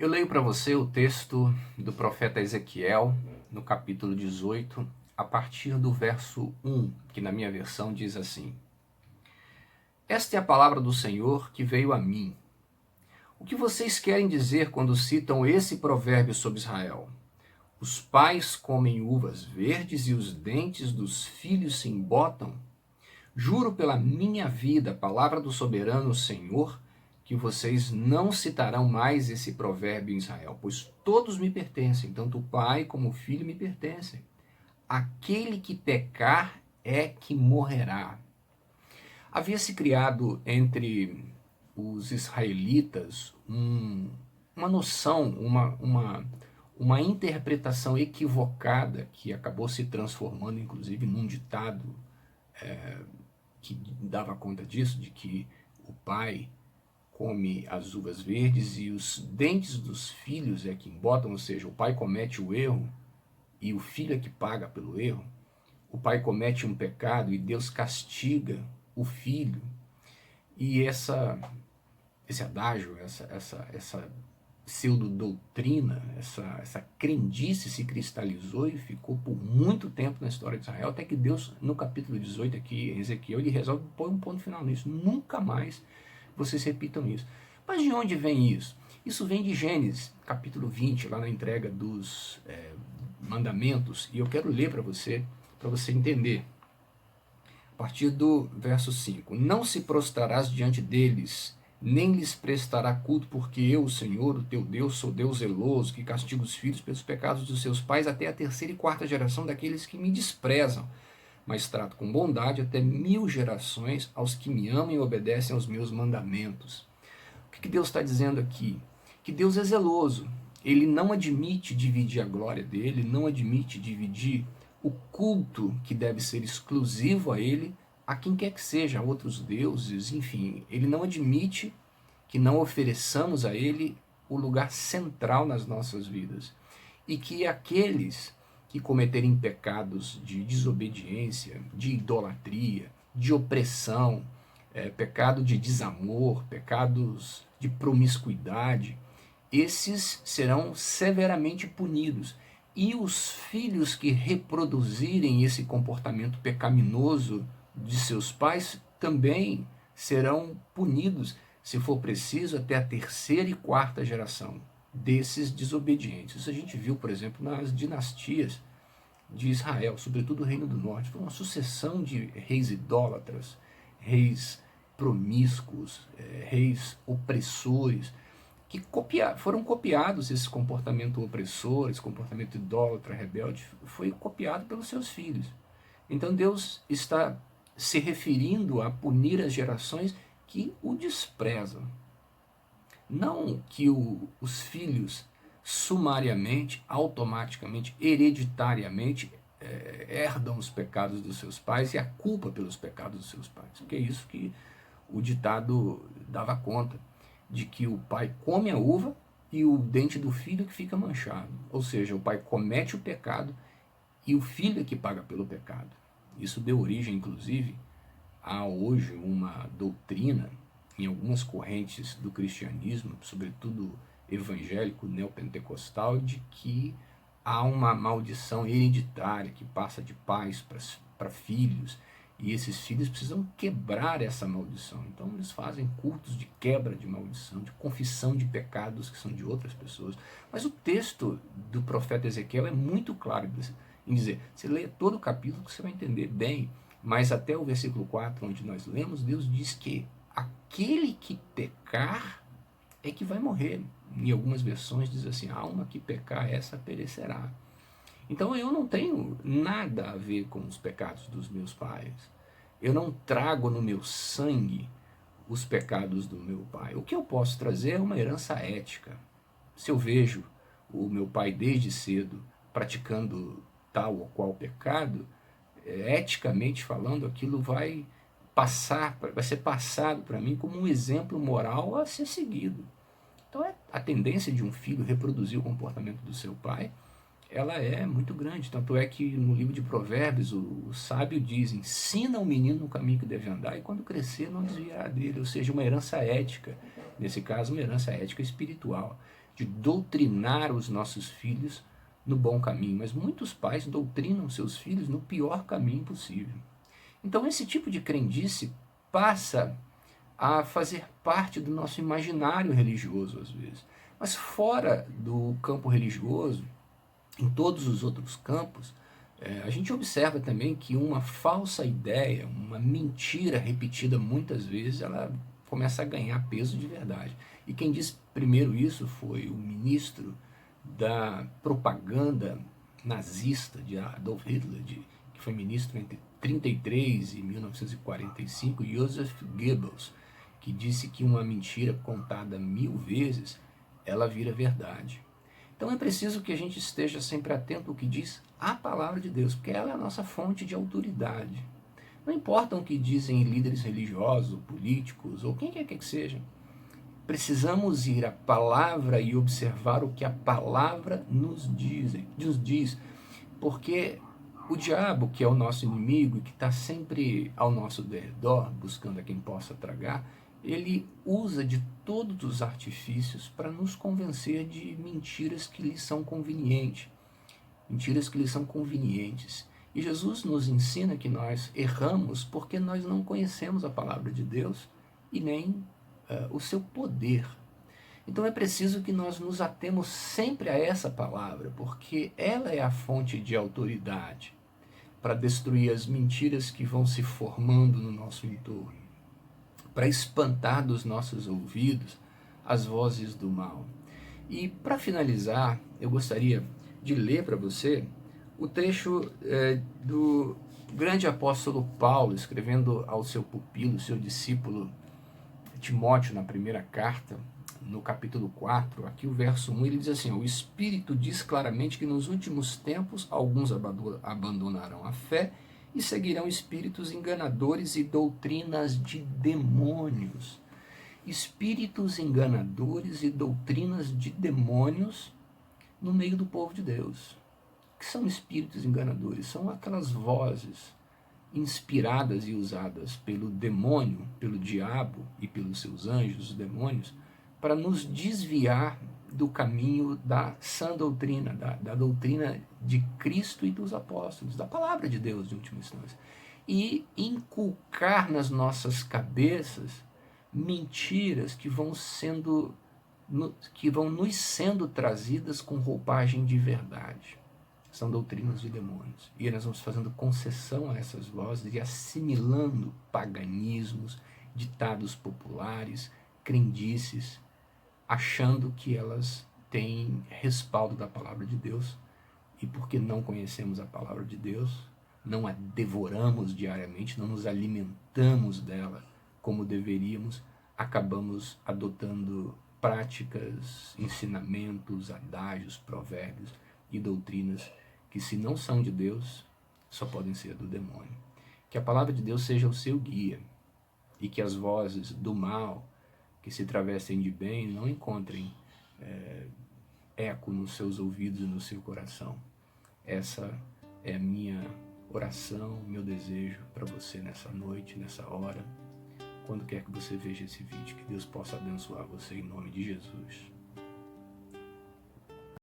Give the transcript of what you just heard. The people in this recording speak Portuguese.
Eu leio para você o texto do profeta Ezequiel, no capítulo 18, a partir do verso 1, que na minha versão diz assim: Esta é a palavra do Senhor que veio a mim. O que vocês querem dizer quando citam esse provérbio sobre Israel? Os pais comem uvas verdes e os dentes dos filhos se embotam? Juro pela minha vida, palavra do soberano Senhor, que vocês não citarão mais esse provérbio em Israel, pois todos me pertencem, tanto o pai como o filho me pertencem. Aquele que pecar é que morrerá. Havia se criado entre os israelitas uma noção, uma interpretação equivocada que acabou se transformando, inclusive, num ditado que dava conta disso, de que o pai come as uvas verdes e os dentes dos filhos é que embotam, ou seja, o pai comete o erro e o filho é que paga pelo erro. O pai comete um pecado e Deus castiga o filho. E esse adágio, essa pseudo-doutrina, essa crendice se cristalizou e ficou por muito tempo na história de Israel, até que Deus, no capítulo 18 aqui, em Ezequiel, ele resolve pôr um ponto final nisso. Nunca mais vocês repitam isso. Mas de onde vem isso? Isso vem de Gênesis, capítulo 20, lá na entrega dos mandamentos, e eu quero ler para você entender. A partir do verso 5: Não se prostrarás diante deles, nem lhes prestará culto, porque eu, o Senhor, o teu Deus, sou Deus zeloso, que castiga os filhos pelos pecados dos seus pais até a terceira e quarta geração daqueles que me desprezam, mas trato com bondade até 1000 gerações aos que me amam e obedecem aos meus mandamentos. O que Deus está dizendo aqui? Que Deus é zeloso. Ele não admite dividir a glória dele, não admite dividir o culto que deve ser exclusivo a ele, a quem quer que seja, a outros deuses, enfim. Ele não admite que não ofereçamos a ele o lugar central nas nossas vidas. E que aqueles que cometerem pecados de desobediência, de idolatria, de opressão, pecado de desamor, pecados de promiscuidade, esses serão severamente punidos. E os filhos que reproduzirem esse comportamento pecaminoso de seus pais também serão punidos, se for preciso, até a terceira e quarta geração desses desobedientes. Isso a gente viu, por exemplo, nas dinastias de Israel, sobretudo o Reino do Norte. Foi uma sucessão de reis idólatras, reis promíscuos, reis opressores, que foram copiados. Esse comportamento opressor, esse comportamento idólatra, rebelde, foi copiado pelos seus filhos. Então Deus está se referindo a punir as gerações que o desprezam. Não que os filhos sumariamente, automaticamente, hereditariamente herdam os pecados dos seus pais e a culpa pelos pecados dos seus pais. Porque é isso que o ditado dava conta, de que o pai come a uva e o dente do filho que fica manchado. Ou seja, o pai comete o pecado e o filho é que paga pelo pecado. Isso deu origem, inclusive, a hoje uma doutrina em algumas correntes do cristianismo, sobretudo evangélico, neopentecostal, de que há uma maldição hereditária que passa de pais para filhos, e esses filhos precisam quebrar essa maldição. Então eles fazem cultos de quebra de maldição, de confissão de pecados que são de outras pessoas. Mas o texto do profeta Ezequiel é muito claro em dizer, você lê todo o capítulo que você vai entender bem, mas até o versículo 4, onde nós lemos, Deus diz que aquele que pecar é que vai morrer. Em algumas versões diz assim, a alma que pecar, essa perecerá. Então eu não tenho nada a ver com os pecados dos meus pais. Eu não trago no meu sangue os pecados do meu pai. O que eu posso trazer é uma herança ética. Se eu vejo o meu pai desde cedo praticando tal ou qual pecado, eticamente falando, aquilo vai ser passado para mim como um exemplo moral a ser seguido. Então a tendência de um filho reproduzir o comportamento do seu pai ela é muito grande. Tanto é que no livro de Provérbios o sábio diz: ensina o menino no caminho que deve andar e quando crescer não desviará dele. Ou seja, uma herança ética, nesse caso uma herança ética espiritual, de doutrinar os nossos filhos no bom caminho. Mas muitos pais doutrinam seus filhos no pior caminho possível. Então esse tipo de crendice passa a fazer parte do nosso imaginário religioso às vezes. Mas fora do campo religioso, em todos os outros campos, a gente observa também que uma falsa ideia, uma mentira repetida muitas vezes, ela começa a ganhar peso de verdade. E quem disse primeiro isso foi o ministro da propaganda nazista de Adolf Hitler, que foi ministro entre 1933 e 1945, Joseph Goebbels, que disse que uma mentira contada 1000 vezes, ela vira verdade. Então é preciso que a gente esteja sempre atento ao que diz a palavra de Deus, porque ela é a nossa fonte de autoridade. Não importa o que dizem líderes religiosos, políticos, ou quem quer que seja. Precisamos ir à palavra e observar o que a palavra nos diz, porque o diabo, que é o nosso inimigo e que está sempre ao nosso redor, buscando a quem possa tragar, ele usa de todos os artifícios para nos convencer de mentiras que lhe são convenientes. Mentiras que lhe são convenientes. E Jesus nos ensina que nós erramos porque nós não conhecemos a palavra de Deus e nem o seu poder. Então é preciso que nós nos atemos sempre a essa palavra, porque ela é a fonte de autoridade para destruir as mentiras que vão se formando no nosso entorno, para espantar dos nossos ouvidos as vozes do mal. E para finalizar, eu gostaria de ler para você o trecho do grande apóstolo Paulo, escrevendo ao seu pupilo, seu discípulo Timóteo, na primeira carta, no capítulo 4, aqui o verso 1, ele diz assim: o Espírito diz claramente que nos últimos tempos alguns abandonarão a fé e seguirão espíritos enganadores e doutrinas de demônios. Espíritos enganadores e doutrinas de demônios no meio do povo de Deus. O que são espíritos enganadores? São aquelas vozes inspiradas e usadas pelo demônio, pelo diabo e pelos seus anjos, os demônios, para nos desviar do caminho da sã doutrina, da doutrina de Cristo e dos apóstolos, da palavra de Deus de última instância, e inculcar nas nossas cabeças mentiras que vão nos sendo trazidas com roupagem de verdade. São doutrinas de demônios. E nós vamos fazendo concessão a essas vozes e assimilando paganismos, ditados populares, crendices, achando que elas têm respaldo da palavra de Deus. E porque não conhecemos a palavra de Deus, não a devoramos diariamente, não nos alimentamos dela como deveríamos, acabamos adotando práticas, ensinamentos, adágios, provérbios e doutrinas que, se não são de Deus, só podem ser do demônio. Que a palavra de Deus seja o seu guia e que as vozes do mal que se travestem de bem não encontrem eco nos seus ouvidos e no seu coração. Essa é a minha oração, meu desejo para você nessa noite, nessa hora, quando quer que você veja esse vídeo. Que Deus possa abençoar você em nome de Jesus.